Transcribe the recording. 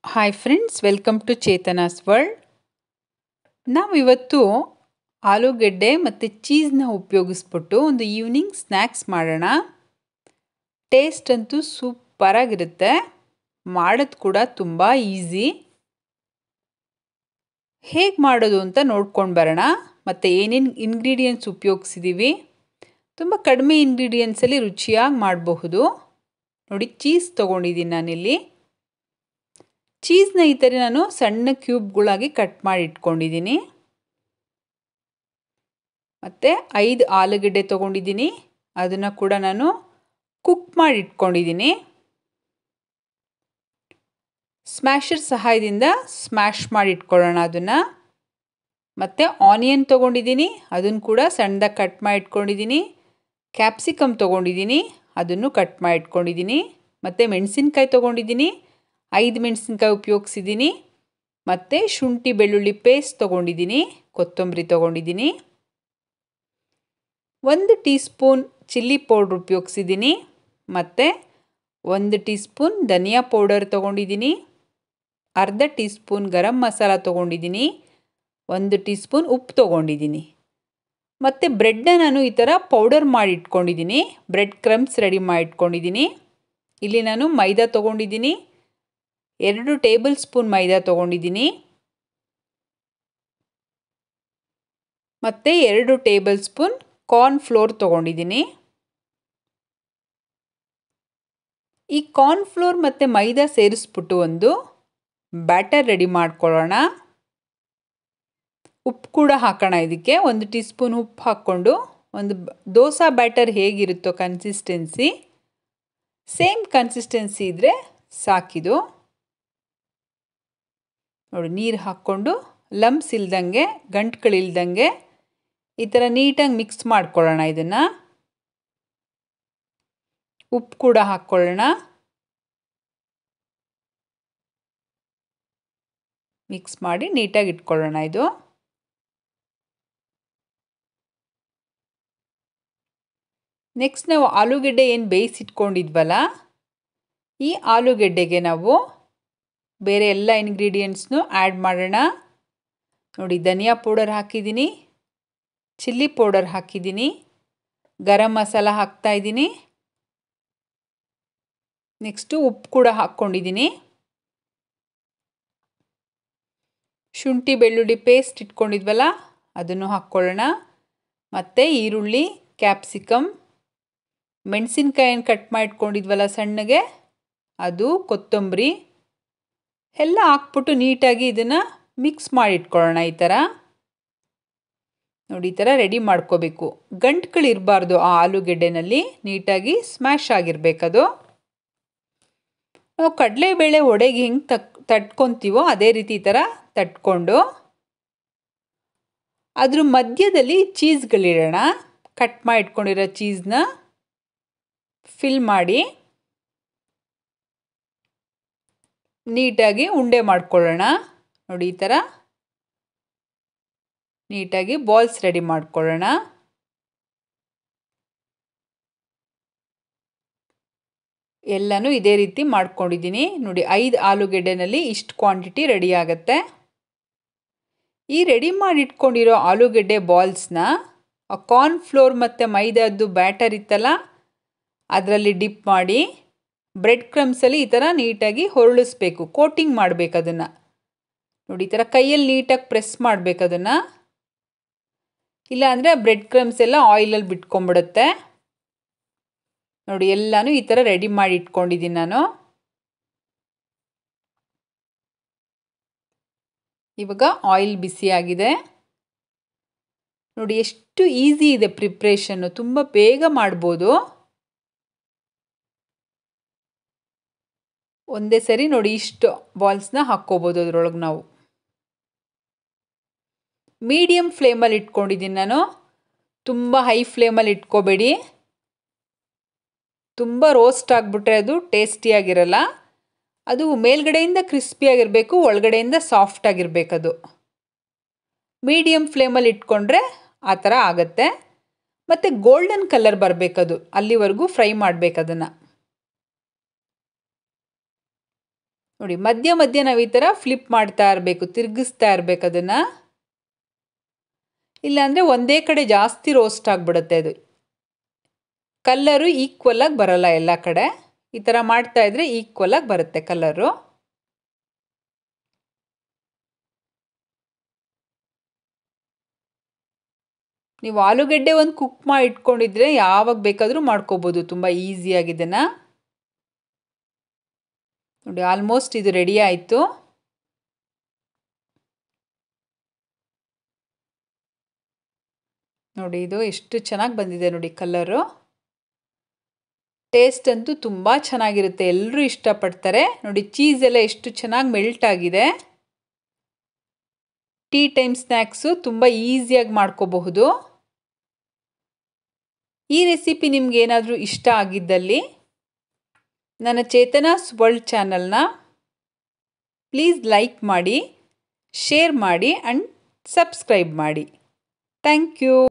Hi friends, welcome to Chetana's world. ನಾವು ಇವತ್ತು ಆಲೂಗೆಡ್ಡೆ ಮತ್ತು ಚೀಸ್ನ ಉಪಯೋಗಿಸ್ಬಿಟ್ಟು ಒಂದು ಈವ್ನಿಂಗ್ ಸ್ನ್ಯಾಕ್ಸ್ ಮಾಡೋಣ. ಟೇಸ್ಟ್ ಅಂತೂ ಸೂಪರಾಗಿರುತ್ತೆ, ಮಾಡೋದು ಕೂಡ ತುಂಬ ಈಸಿ. ಹೇಗೆ ಮಾಡೋದು ಅಂತ ನೋಡ್ಕೊಂಡು ಬರೋಣ. ಮತ್ತು ಏನೇನು ಇಂಗ್ರೀಡಿಯೆಂಟ್ಸ್ ಉಪಯೋಗಿಸಿದ್ದೀವಿ, ತುಂಬ ಕಡಿಮೆ ಇಂಗ್ರೀಡಿಯೆಂಟ್ಸಲ್ಲಿ ರುಚಿಯಾಗಿ ಮಾಡಬಹುದು. ನೋಡಿ, ಚೀಸ್ ತೊಗೊಂಡಿದ್ದೀನಿ ನಾನಿಲ್ಲಿ. ಚೀಸ್ನ ಈ ಥರ ನಾನು ಸಣ್ಣ ಕ್ಯೂಬ್ಗಳಾಗಿ ಕಟ್ ಮಾಡಿ ಇಟ್ಕೊಂಡಿದ್ದೀನಿ. ಮತ್ತು 5 ಆಲೂಗೆಡ್ಡೆ ತೊಗೊಂಡಿದ್ದೀನಿ, ಅದನ್ನು ಕೂಡ ನಾನು ಕುಕ್ ಮಾಡಿ ಇಟ್ಕೊಂಡಿದ್ದೀನಿ. ಸ್ಮ್ಯಾಶರ್ ಸಹಾಯದಿಂದ ಸ್ಮ್ಯಾಶ್ ಮಾಡಿ ಇಟ್ಕೊಳ್ಳೋಣ ಅದನ್ನು. ಮತ್ತು ಆನಿಯನ್ ತೊಗೊಂಡಿದ್ದೀನಿ, ಅದನ್ನು ಕೂಡ ಸಣ್ಣದಾಗಿ ಕಟ್ ಮಾಡಿ ಇಟ್ಕೊಂಡಿದ್ದೀನಿ. ಕ್ಯಾಪ್ಸಿಕಮ್ ತೊಗೊಂಡಿದ್ದೀನಿ, ಅದನ್ನು ಕಟ್ ಮಾಡಿ ಇಟ್ಕೊಂಡಿದ್ದೀನಿ. ಮತ್ತು ಮೆಣಸಿನ್ಕಾಯಿ ತೊಗೊಂಡಿದ್ದೀನಿ, 5 ಮೆಣಸಿನ್ಕಾಯಿ ಉಪಯೋಗಿಸಿದ್ದೀನಿ. ಮತ್ತು ಶುಂಠಿ ಬೆಳ್ಳುಳ್ಳಿ ಪೇಸ್ಟ್ ತೊಗೊಂಡಿದ್ದೀನಿ, ಕೊತ್ತಂಬರಿ ತೊಗೊಂಡಿದ್ದೀನಿ. 1 ಟೀ ಸ್ಪೂನ್ ಚಿಲ್ಲಿ ಪೌಡ್ರ್ ಉಪಯೋಗಿಸಿದ್ದೀನಿ. ಮತ್ತು 1 ಟೀ ಸ್ಪೂನ್ ಧನಿಯಾ ಪೌಡರ್ ತೊಗೊಂಡಿದ್ದೀನಿ. ಅರ್ಧ ಟೀ ಸ್ಪೂನ್ ಗರಂ ಮಸಾಲ ತೊಗೊಂಡಿದ್ದೀನಿ. 1 ಟೀ ಸ್ಪೂನ್ ಉಪ್ಪು ತೊಗೊಂಡಿದ್ದೀನಿ. ಮತ್ತು ಬ್ರೆಡ್ನ ನಾನು ಈ ಥರ ಪೌಡರ್ ಮಾಡಿ ಇಟ್ಕೊಂಡಿದ್ದೀನಿ. ಬ್ರೆಡ್ ಕ್ರಮ್ಸ್ ರೆಡಿ ಮಾಡಿ ಇಟ್ಕೊಂಡಿದ್ದೀನಿ. ಇಲ್ಲಿ ನಾನು ಮೈದಾ ತೊಗೊಂಡಿದ್ದೀನಿ, 2 ಟೇಬಲ್ ಸ್ಪೂನ್ ಮೈದಾ ತೊಗೊಂಡಿದ್ದೀನಿ. ಮತ್ತು 2 ಟೇಬಲ್ ಸ್ಪೂನ್ ಕಾರ್ನ್ ಫ್ಲೋರ್ ತೊಗೊಂಡಿದ್ದೀನಿ. ಈ ಕಾರ್ನ್ ಫ್ಲೋರ್ ಮತ್ತು ಮೈದಾ ಸೇರಿಸ್ಬಿಟ್ಟು ಒಂದು ಬ್ಯಾಟರ್ ರೆಡಿ ಮಾಡ್ಕೊಳ್ಳೋಣ. ಉಪ್ಪು ಕೂಡ ಹಾಕೋಣ ಇದಕ್ಕೆ. 1 ಟೀ ಸ್ಪೂನ್ ಉಪ್ಪು ಹಾಕ್ಕೊಂಡು ಒಂದು ದೋಸೆ ಬ್ಯಾಟರ್ ಹೇಗಿರುತ್ತೋ ಕನ್ಸಿಸ್ಟೆನ್ಸಿ, ಸೇಮ್ ಕನ್ಸಿಸ್ಟೆನ್ಸಿ ಇದ್ದರೆ ಸಾಕಿದು. ನೋಡಿ, ನೀರು ಹಾಕ್ಕೊಂಡು ಲಂಪ್ಸ್ ಇಲ್ದಂಗೆ, ಗಂಟುಗಳಿಲ್ದಂಗೆ ಈ ಥರ ನೀಟಾಗಿ ಮಿಕ್ಸ್ ಮಾಡ್ಕೊಳ್ಳೋಣ ಇದನ್ನು. ಉಪ್ಪು ಕೂಡ ಹಾಕ್ಕೊಳ್ಳೋಣ. ಮಿಕ್ಸ್ ಮಾಡಿ ನೀಟಾಗಿ ಇಟ್ಕೊಳ್ಳೋಣ ಇದು. ನೆಕ್ಸ್ಟ್ ನಾವು ಆಲೂಗೆಡ್ಡೆ ಏನು ಬೇಯಿಸಿಟ್ಕೊಂಡಿದ್ವಲ್ಲ, ಈ ಆಲೂಗೆಡ್ಡೆಗೆ ನಾವು ಬೇರೆ ಎಲ್ಲ ಇಂಗ್ರೀಡಿಯೆಂಟ್ಸ್ನು ಆ್ಯಡ್ ಮಾಡೋಣ. ನೋಡಿ, ಧನಿಯಾ ಪೌಡರ್ ಹಾಕಿದ್ದೀನಿ, ಚಿಲ್ಲಿ ಪೌಡರ್ ಹಾಕಿದ್ದೀನಿ, ಗರಂ ಮಸಾಲ ಹಾಕ್ತಾಯಿದ್ದೀನಿ. ನೆಕ್ಸ್ಟು ಉಪ್ಪು ಕೂಡ ಹಾಕ್ಕೊಂಡಿದ್ದೀನಿ. ಶುಂಠಿ ಬೆಳ್ಳುಳ್ಳಿ ಪೇಸ್ಟ್ ಇಟ್ಕೊಂಡಿದ್ವಲ್ಲ, ಅದನ್ನು ಹಾಕ್ಕೊಳ್ಳೋಣ. ಮತ್ತು ಈರುಳ್ಳಿ, ಕ್ಯಾಪ್ಸಿಕಮ್, ಮೆಣಸಿನ್ಕಾಯನ್ನು ಕಟ್ ಮಾಡಿ ಇಟ್ಕೊಂಡಿದ್ವಲ್ಲ ಸಣ್ಣಗೆ, ಅದು, ಕೊತ್ತಂಬರಿ ಎಲ್ಲ ಹಾಕ್ಬಿಟ್ಟು ನೀಟಾಗಿ ಇದನ್ನು ಮಿಕ್ಸ್ ಮಾಡಿ ಇಟ್ಕೊಳ್ಳೋಣ. ಈ ಥರ ನೋಡಿ, ಈ ಥರ ರೆಡಿ ಮಾಡ್ಕೋಬೇಕು. ಗಂಟುಗಳಿರಬಾರ್ದು ಆ ಆಲೂಗೆಡ್ಡೆನಲ್ಲಿ, ನೀಟಾಗಿ ಸ್ಮ್ಯಾಶ್ ಆಗಿರಬೇಕದು. ನಾವು ಕಡಲೆಬೇಳೆ ಒಡೆಗೆ ಹೆಂಗೆ ತಟ್ಕೊತೀವೋ ಅದೇ ರೀತಿ ಈ ಥರ ತಟ್ಕೊಂಡು ಅದ್ರ ಮಧ್ಯದಲ್ಲಿ ಚೀಸ್ಗಳಿಡೋಣ. ಕಟ್ ಮಾಡಿ ಇಟ್ಕೊಂಡಿರೋ ಚೀಸ್ನ ಫಿಲ್ ಮಾಡಿ ನೀಟಾಗಿ ಉಂಡೆ ಮಾಡ್ಕೊಳ್ಳೋಣ. ನೋಡಿ, ಈ ಥರ ನೀಟಾಗಿ ಬಾಲ್ಸ್ ರೆಡಿ ಮಾಡ್ಕೊಳ್ಳೋಣ. ಎಲ್ಲನೂ ಇದೇ ರೀತಿ ಮಾಡ್ಕೊಂಡಿದ್ದೀನಿ. ನೋಡಿ, 5 ಆಲೂಗೆಡ್ಡೆನಲ್ಲಿ ಇಷ್ಟು ಕ್ವಾಂಟಿಟಿ ರೆಡಿ ಆಗುತ್ತೆ. ಈ ರೆಡಿ ಮಾಡಿ ಇಟ್ಕೊಂಡಿರೋ ಆಲೂಗೆಡ್ಡೆ ಬಾಲ್ಸ್ನ ಕಾರ್ನ್ ಫ್ಲೋರ್ ಮತ್ತು ಮೈದಾದ್ದು ಬ್ಯಾಟರ್ ಇತ್ತಲ್ಲ, ಅದರಲ್ಲಿ ಡಿಪ್ ಮಾಡಿ ಬ್ರೆಡ್ ಕ್ರಮ್ಸಲ್ಲಿ ಈ ಥರ ನೀಟಾಗಿ ಹೊರಳಿಸ್ಬೇಕು, ಕೋಟಿಂಗ್ ಮಾಡಬೇಕು ಅದನ್ನು. ನೋಡಿ, ಈ ಥರ ಕೈಯಲ್ಲಿ ನೀಟಾಗಿ ಪ್ರೆಸ್ ಮಾಡಬೇಕು ಅದನ್ನು, ಇಲ್ಲಾಂದರೆ ಬ್ರೆಡ್ ಕ್ರಮ್ಸ್ ಎಲ್ಲ ಆಯಿಲಲ್ಲಿ ಬಿಟ್ಕೊಂಡ್ಬಿಡುತ್ತೆ. ನೋಡಿ, ಎಲ್ಲನೂ ಈ ಥರ ರೆಡಿ ಮಾಡಿ ಇಟ್ಕೊಂಡಿದ್ದೀನಿ ನಾನು. ಇವಾಗ ಆಯಿಲ್ ಬಿಸಿಯಾಗಿದೆ. ನೋಡಿ, ಎಷ್ಟು ಈಸಿ ಇದೆ ಪ್ರಿಪ್ರೇಷನ್ನು, ತುಂಬ ಬೇಗ ಮಾಡ್ಬೋದು. ಒಂದೇ ಸರಿ ನೋಡಿ ಇಷ್ಟು ಬಾಲ್ಸ್ನ ಹಾಕ್ಕೋಬೋದು ಅದರೊಳಗೆ. ನಾವು ಮೀಡಿಯಮ್ ಫ್ಲೇಮಲ್ಲಿ ಇಟ್ಕೊಂಡಿದ್ದೀನಿ ನಾನು, ತುಂಬ ಹೈ ಫ್ಲೇಮಲ್ಲಿ ಇಟ್ಕೋಬೇಡಿ. ತುಂಬ ರೋಸ್ಟ್ ಆಗಿಬಿಟ್ರೆ ಅದು ಟೇಸ್ಟಿಯಾಗಿರಲ್ಲ. ಅದು ಮೇಲ್ಗಡೆಯಿಂದ ಕ್ರಿಸ್ಪಿಯಾಗಿರಬೇಕು, ಒಳಗಡೆಯಿಂದ ಸಾಫ್ಟಾಗಿರಬೇಕದು. ಮೀಡಿಯಮ್ ಫ್ಲೇಮಲ್ಲಿ ಇಟ್ಕೊಂಡ್ರೆ ಆ ಥರ ಆಗುತ್ತೆ. ಮತ್ತು ಗೋಲ್ಡನ್ ಕಲರ್ ಬರಬೇಕದು, ಅಲ್ಲಿವರೆಗೂ ಫ್ರೈ ಮಾಡಬೇಕದನ್ನು. ನೋಡಿ ಮಧ್ಯ ಮಧ್ಯ ನಾವು ಈ ಥರ ಫ್ಲಿಪ್ ಮಾಡ್ತಾ ಇರಬೇಕು, ತಿರುಗಿಸ್ತಾ ಇರಬೇಕು ಅದನ್ನು. ಇಲ್ಲಾಂದರೆ ಒಂದೇ ಕಡೆ ಜಾಸ್ತಿ ರೋಸ್ಟ್ ಆಗಿಬಿಡುತ್ತೆ ಅದು. ಕಲ್ಲರು ಈಕ್ವಲ್ ಆಗಿ ಬರಲ್ಲ ಎಲ್ಲ ಕಡೆ. ಈ ಥರ ಮಾಡ್ತಾ ಇದ್ರೆ ಈಕ್ವಲ್ ಆಗಿ ಬರುತ್ತೆ ಕಲ್ಲರು. ನೀವು ಆಲೂಗಡ್ಡೆ ಒಂದು ಕುಕ್ ಮಾಡಿ ಇಟ್ಕೊಂಡಿದ್ರೆ ಯಾವಾಗ ಬೇಕಾದರೂ ಮಾಡ್ಕೋಬೋದು ತುಂಬ ಈಸಿಯಾಗಿ ಇದನ್ನು. ನೋಡಿ ಆಲ್ಮೋಸ್ಟ್ ಇದು ರೆಡಿ ಆಯಿತು. ನೋಡಿ ಇದು ಎಷ್ಟು ಚೆನ್ನಾಗಿ ಬಂದಿದೆ ನೋಡಿ ಕಲ್ಲರು. ಟೇಸ್ಟ್ ಅಂತೂ ತುಂಬ ಚೆನ್ನಾಗಿರುತ್ತೆ, ಎಲ್ಲರೂ ಇಷ್ಟಪಡ್ತಾರೆ. ನೋಡಿ ಚೀಸ್ ಎಲ್ಲ ಎಷ್ಟು ಚೆನ್ನಾಗಿ ಮೆಲ್ಟ್ ಆಗಿದೆ. ಟೀ ಟೈಮ್ ಸ್ನ್ಯಾಕ್ಸು ತುಂಬ ಈಸಿಯಾಗಿ ಮಾಡ್ಕೋಬಹುದು. ಈ ರೆಸಿಪಿ ನಿಮ್ಗೆ ಏನಾದರೂ ಇಷ್ಟ ಆಗಿದ್ದಲ್ಲಿ ನನ್ನ ಚೇತನಾಸ್ ವರ್ಲ್ಡ್ ಚಾನಲ್ನ ಪ್ಲೀಸ್ ಲೈಕ್ ಮಾಡಿ, ಶೇರ್ ಮಾಡಿ ಆ್ಯಂಡ್ ಸಬ್ಸ್ಕ್ರೈಬ್ ಮಾಡಿ. Thank you.